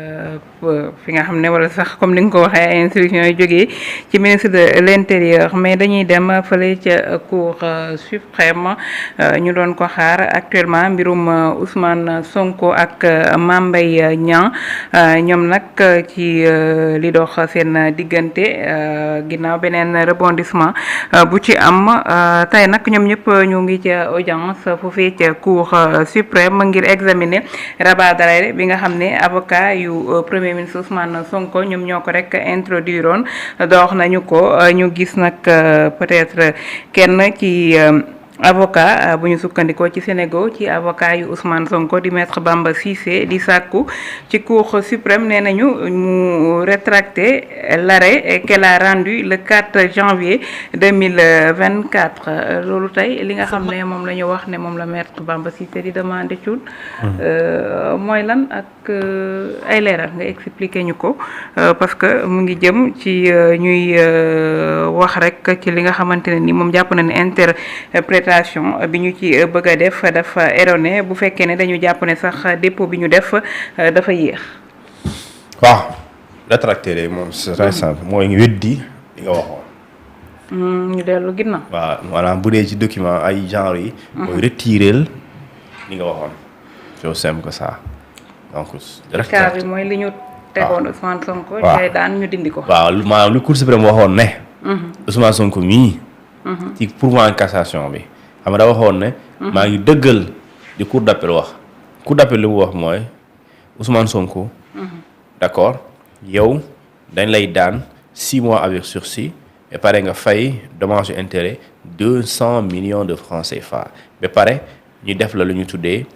fi nga xam ne wala sax comme ni nga ko waxee ay instructions yu jógee ci ministre de l'intérieur mais dañuy dem fële ca cour suprême ñu doon ko xaar actuellement mbirum Ousmane Sonko ak Mame Mbaye Niang ñoom nag ci li dox seen diggante ginnaaw beneen rebondissement bu ci am tey nag ñoom ñëpp ñu ngi ca audience foofee ca cour suprême ngir examiner rabat d'arrêt bi nga xam ne avocat yu premier ministre Ousmane Sonko ñoom ñoo ko rek introduire woon dox nañu ko ñu gis nag peut-être kenn ci avocat bu ñu sukkandikoo ci Sénégal ci avocat yu Ousmane Sonko di maître Bamba Cissé di sàkku ci cour suprême nee nañu mu rétracter l'arrêt qu'elle a rendu le 4 janvier 2024 loolu tey li nga xam ne moom la ñu wax ne moom la maître Bamba Cissé di demandé cuun mooy lan ak ay leeral nga expliquer ñu ko parce que mu ngi jëm ci ñuy wax rek ci li nga xamante ne ni moom jàpp na ne interprétation bi ñu ci bëgg a def dafa erroné bu fekkee ne dañu jàpp ne sax dépôt bi ñu def dafa yéex. waaw rétracté moom c'est très simple mooy weddi li nga waxoon. ñu dellu ginnaaw. waaw maanaam bu dee ci document ay genre yi. mooy retirer li nga waxoon. c'est aussi simple que ça donc. cas bi mooy li ñu tegoon Ousmane Sonko. waaw tey daan ñu dindi ko. waaw maanaam lu Cour suprême waxoon ne. Ousmane Sonko mii. ci pourvoi en cassation bi. xam nga da waxoon ne. maa ngi dëggal di cour d'appel wax. cour d'appel li mu wax mooy Ousmane Sonko. d'accord yow dañ lay daan 6 mois avec sursis ba pare nga fay dommage intérêt 200 millions de francs CFA ba pare ñu def la lu ñu tuddee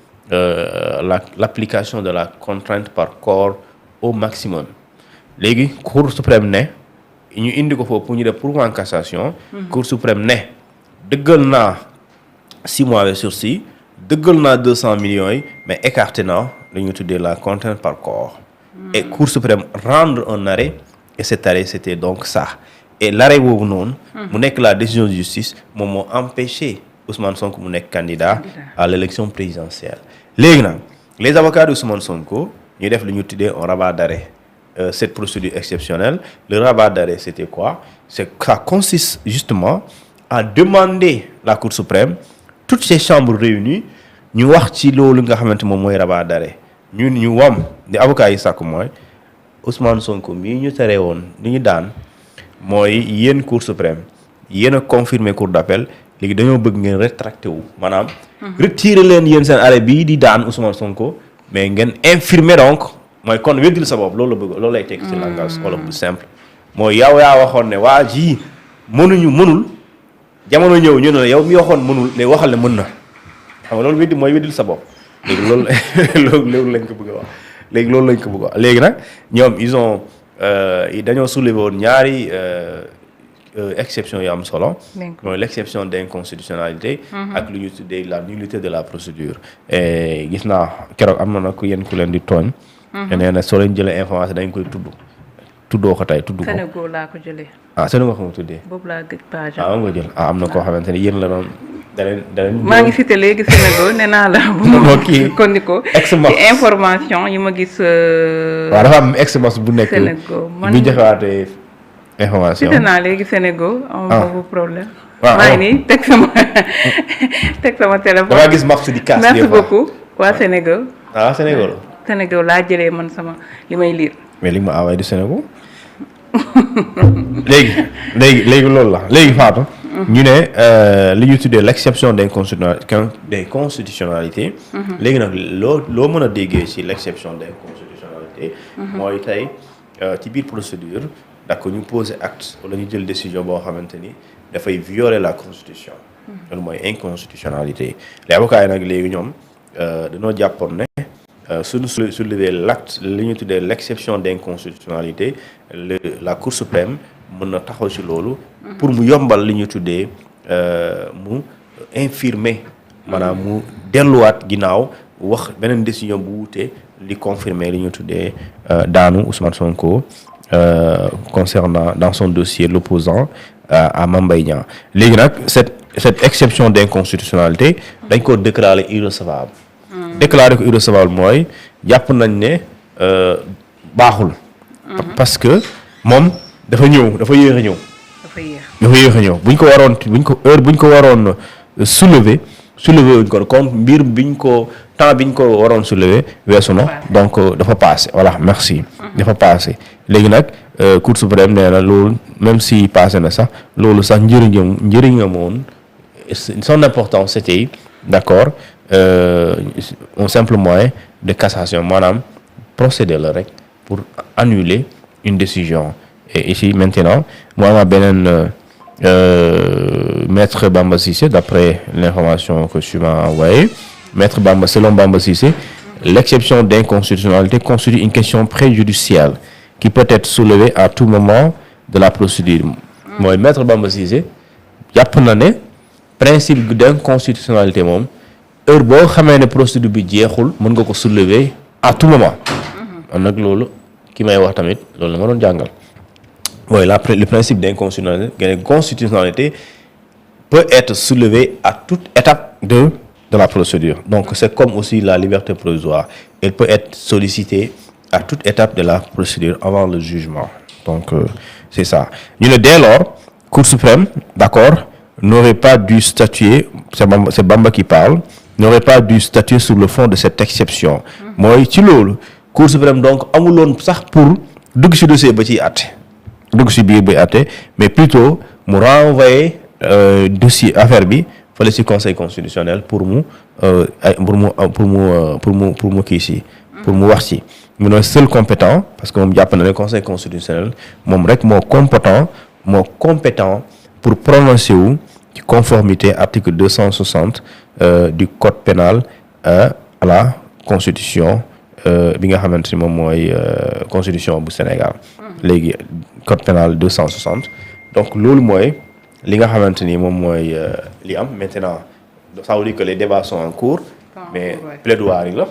l'application de la contrainte par corps au maximum léegi cour suprême ne ñu indi ko foofu pour ñu def pourvoi en cassation. cour suprême ne dëggal naa 6 mois avec sursis dëggal naa 200 millions yi mais écarté naa lu ñu tuddee la contrainte par corps. et cour suprême rendre un arrêt et cet arrêt c'était donc ça et l'arrêt boobu noonu. mu nekk la décision de justice moom moo empêché Ousmane Sonko mu nekk candidat à l'élection présidentielle. léegi nag les avocats de Ousmane Sonko ñu def lu ñu tuddee un rabat d'arrêt. Cette procédure exceptionnelle le rabat d'arrêt c'était quoi ça consiste justement à demander la Cour suprême toutes ces chambres réunies ñu wax ci loolu nga xamante moom mooy rabat d'arrêt ñu wam di avocats yi sàkk mooy Ousmane Sonko mii ñu tere woon li ñu daan mooy yéen Cour suprême yéen a confirmé cour d'appel léegi dañoo bëgg ngeen rétracté wu maanaam retirer leen yéen seen arrêt bii di daan Ousmane Sonko mais ngeen infirmer donc mooy kon weddil sa bopp loolu la bëgg loolu lay tekk ci langage wolof bu simple mooy yow yaa waxoon ne waa ji mënul jamono ñëw ñu ne la yow mi waxoon mënul léegi waxal ne mën na xam nga loolu weddi mooy weddil sa bopp léegi loolu lañ ko bëgg a wax léegi loolu lañ ko bëgg a wax léegi nag ñoom ils ont dañoo soulever woon ñaari exception yu am solo mooy l'exception d'inconstitutionnalité ak lu ñu tuddee la nullité de la procédure et gis naa keroog am na nag ku leen di tooñ te nee na soo leen jëlee information dañ koy tuddoo ko tey tudd ko. Sénégal laa ko jëlee. Sénégal nga ko tuddee. boobu laa gëj page. am nga jël am na koo xamante ne yéen la doon da leen maa ngi cité léegi Sénégal nee naa la. bu ma kon ko ci information yi ma gis. waaw dafa am ex-boss bu nekk. Sénégal man bu joxewaatee information. cité naa léegi Sénégal. am boobu problème. waaw maa ngi nii teg sama téléphone. damaa gis Max di casse merci beaucoup waa Sénégal. Sénégal. Sénégal laa jëlee man sama li may lire. mais li ma envoyé du Sénégal. léegi loolu la léegi Fatou. ñu ne li ñu tuddee l'exception d'inconstitutionnalité. léegi nag loo mën a déggee ci l'exception d'inconstitutionnalité. mooy tey ci biir procédure d'accord ñu poser acte wala ñu jël décision boo xamante ni dafay violer la constitution. loolu mooy inconstitutionnalité les avocats yi nag léegi ñoom dañoo jàppoon ne. suñu soulever l'acte li ñu tuddee l'exception d'inconstitutionnalité la Cour suprême mën na taxaw ci loolu pour mu yombal li ñu tuddee mu infirmer maanaam mu delluwaat ginnaaw wax beneen décision bu wutee li confirmer li ñu tuddee daanu Ousmane Sonko concernant dans son dossier l'opposant à Mame Mbaye Niang léegi nag cette exception d'inconstitutionnalité dañ ko déclarer irrecevable déclaré ko irrecevable mooy jàpp nañ ne baaxul. parce que moom dafa yéex a ñëw. dafa yéex a ñëw buñ ko waroon soulever wuñ ko kon mbir biñ ko waroon soulever weesu na donc dafa passé voilà merci. dafa passé léegi nag Cour suprême nee na loolu même si passé na sax loolu sax njëriñam woon son importance c'était d'accord un simple moyen de cassation maanaam procéder la rek pour annuler une décision et ici maintenant mu ama beneen Maître Bamba Cissé d'après l'information que tu m'as envoyée selon Bamba Cissé l'exception d'inconstitutionnalité constitue une question préjudicielle qui peut être soulevée à tout moment de la procédure mooy Maître Bamba Cissé jàpp na ne principe d'inconstitutionnalité moom heure boo xamee ne procédure bi jeexul mën nga ko soulever à tout moment man nag loolu ki may wax tamit loolu la ma doon jàngal mooy le principe d'inconstitutionnalité peut être soulevé à toute étape de la procédure donc c'est comme aussi la liberté provisoire elle peut être sollicitée à toute étape de la procédure avant le jugement donc c'est ça ñu ne dès lors Cour suprême d'accord n'aurait pas dû statuer c'est Bamba qui parle n'aurait pas dû statuer sur le fond de cette exception mooy ci loolu Cour suprême donc amuloon sax pour dugg ci dossier ba ciy àtte dugg ci biir bay àtte mais plutôt mu renvoyer dossier affaire bi fële ci conseil constitutionnel pour mu kii ci pour mu wax ci mu ne seul compétent parce que moom jàpp na ne conseil constitutionnel moom rek moo compétent pour prononcer wu ci conformité article 260 du code pénal à la constitution bi nga xamante ni moom mooy constitution bu Sénégal léegi code pénal 260 donc loolu mooy li nga xamante ni moom mooy li am maintenant ça veut dire que les débats sont en cours mais plaidoirie la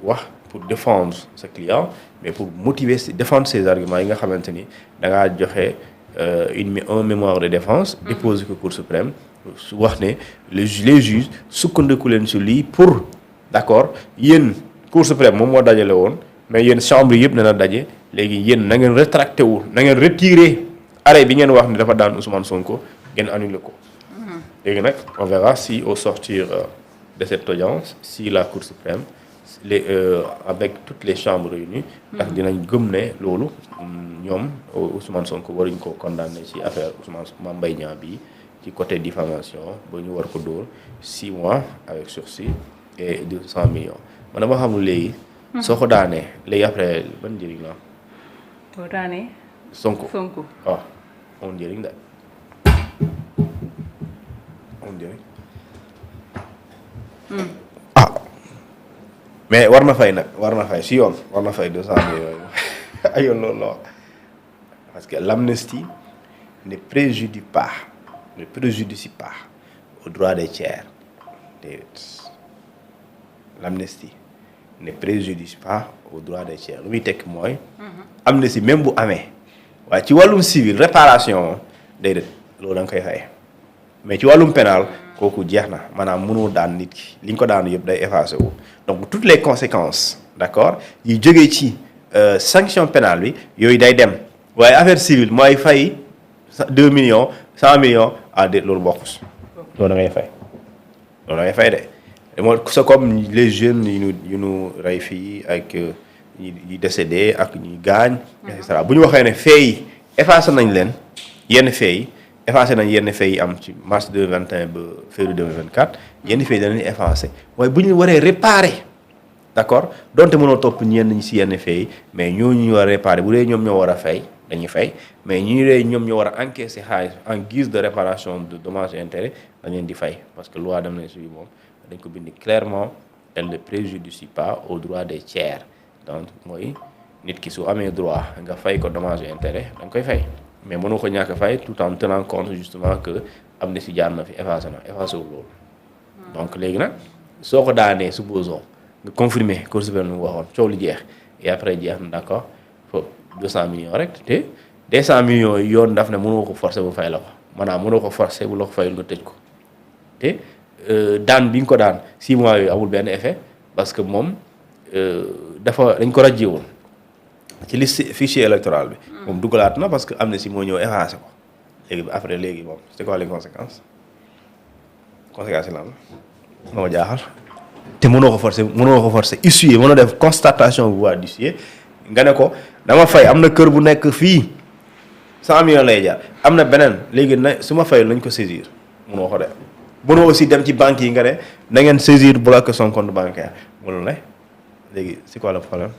wax pour défendre ce client mais pour motiver défendre ses arguments yi nga xamante ni da ngaa joxe un mémoire de défense déposé ko Cour suprême wax ne les juges sukkandiku leen sur lii pour d'accord yéen Cour suprême moom moo dajale woon mais yéen chambre yëpp na daje léegi yéen na ngeen rétracté wu na ngeen retiré arrêt bi ngeen wax ni dafa daan Ousmane Sonko ngeen annulé ko. léegi nag on verra si au sortir de cette audience si la Cour suprême avec toutes les chambres réunies. ndax dinañ gëm ne loolu ñoom Ousmane Sonko waruñ ko condamné ci affaire Mame Mbaye Niang bi ci côté diffamation ba ñu war ko dóor 6 mois avec sursis et 200 millions. man dama xamul léegi. soo ko daanee léegi après ban njëriñ la. boo daanee. Sonko waaw amul njëriñ daal amul njëriñ. mais war na fay si yoon war na fay 200 millions ay yoon loolu la wax parce que l'amnistie ne préjudicie pas aux droits des tiers l'amnistie ne préjudice pas aux droits des tiers lu muy tekk mooy amnistie même bu amee waaye ci wàllum civil réparation déedéet loolu da nga koy fay mais ci wàllum pénal kooku jeex na maanaam mënoo daan nit ki li nga ko daan yëpp day effacé wu donc toutes les conséquences d'accord yi jógee ci sanction pénale bi yooyu day dem waaye affaire civile mooy fay 2 millions 100 millions déet loolu bokkus loolu da ngay fay de moo c'est comme les jeunes yu nu rey fii ak ñi décédé ak ñi gaañ et cetera bu ñu waxee ne fee yi effacé nañ leen yenn fee yi effacé nañ yenn fee yi am ci mars 2021 ba février 2024 yenn fee yi danañ effacé waaye bu ñu waree réparer d'accord donte mënoo topp ñenn ñi si yenn fee yi mais ñooñu ñu war a réparer bu dee ñoom ñoo war a fay dañuy fay mais ñu dee ñoom ñoo war a encaisser xaalis en guise de réparation de dommages et intérêts dañ leen di fay parce que loi dem nañ suy moom dañ ko bind clairement elle ne préjudicie pas aux droits des tiers donc mooy nit ki su amee droit nga fay ko dommages et intérêts da nga koy fay mais mënoo ko ñàkk a fay tout en tenant compte justement que am na si jaar na fi effacé wu loolu donc léegi nag soo ko daanee supposons nga confirmer Cour suprême lu mu waxoon coow li jeex et après jeex na d'accord foofu 200 millions rek te 200 millions yi yoon daf ne mënoo ko forcer bu fay la ko maanaam mënoo ko forcer bu la ko fayul nga tëj ko te daan bi nga ko daan 6 mois yooyu amul benn effet parce que moom dañ ko rajjee woon ci liste fichier électoral bi. moom dugalaat na parce que Amnesty moo ñëw effacé ko léegi après léegi moom c'est quoi les conséquences yi lan la moo jaaxal. te mënoo ko forcer huissier mën a def constatation bu waa d'huissier nga ne ko dama fay am na kër bu nekk fii 100 millions lay jaar am na beneen léegi su ma fayul nañ ko saisir mënoo ko def. mënoo aussi dem ci banque yi nga ne na ngeen saisir bloquer son compte bancaire mënul ne léegi c'est quoi le problème.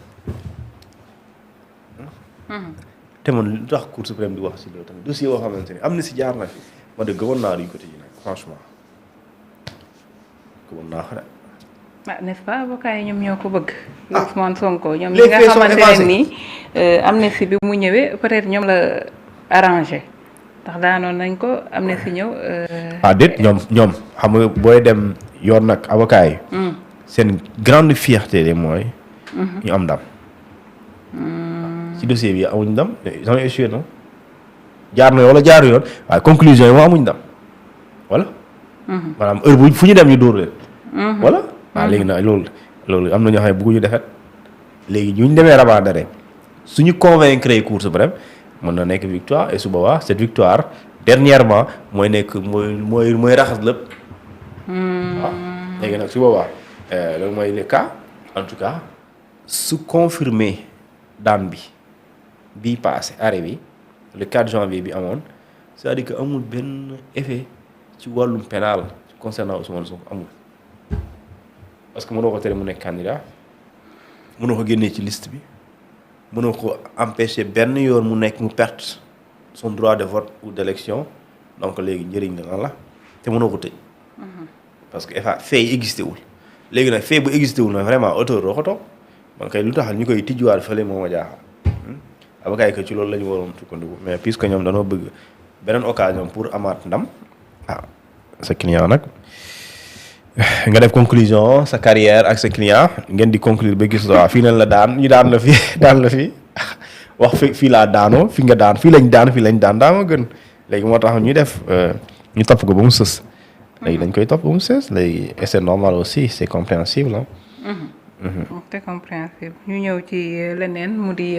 te man lu tax Cour suprême di wax si loolu tamit dossier boo xamante ni am na si jaar na fi ma de gëmoon naa duñ ko tëj nag franchement gëmoon naa ko de. n'est-ce pas avocat yi ñoom ñoo ko bëgg. Ousmane Sonko ñoom ñi nga xamante ne nii amnistie bi mu ñëwee peut-être ñoom la arrangé ndax daanoon nañ ko amnistie ñëw. déet ñoom xam nga booy dem yoon nag avocat yi. seen grande fierté de mooy. ñu am ndam. ci dossier bi amuñ ndam ils ont échoué non jaar na wala jaaru yoon waaye conclusion yi moo amuñ ndam wala. maanaam heure bu fu ñu dem ñu dóor leen. wala. waaw léegi nag loolu am na ñoo xam ne bëgguñu defet léegi ñu demee rabat d'arrêt suñu convaincre Cour suprême mën na nekk victoire et su boobaa cette victoire dernièrement mooy nekk mooy raxas lépp. waaw léegi nag su boobaa loolu mooy le cas en tout cas su confirmer daan bii passé arrêt bi le 4 janvier bi amoon c'est-à-dire que amul benn effet ci wàllum pénal concernant Ousmane Sonko amul. parce que mënoo ko tere mu nekk candidat mënoo ko génnee ci liste bi mënoo ko empêcher benn yoon mu perte son droit de vote ou d'élection donc léegi njëriñ la lan la te mënoo ko tëj. parce que fait yi existé wul léegi nag fait bu existé wul nag vraiment auteur doo ko toog man kay lu taxal ñu koy tijjuwaat fële moo ma jaaxal. avocat yi que ci loolu la ñu waroon sukkandiku mais puisque ñoom dañoo bëgg beneen occasion pour amaat ndam sa client nag. nga def conclusion sa carrière ak sa client ngeen di conclure ba gis waaw fii nañ la daan ñu daan la fi wax fii laa daanoo fi nga daan fii lañ daan daa ma gën léegi moo tax ñu def ñu topp ko ba mu sës léegi dañ koy topp ba mu sës léegi et c'est normal aussi c'est compréhensible c'est compréhensible ñu ñëw ci leneen mu di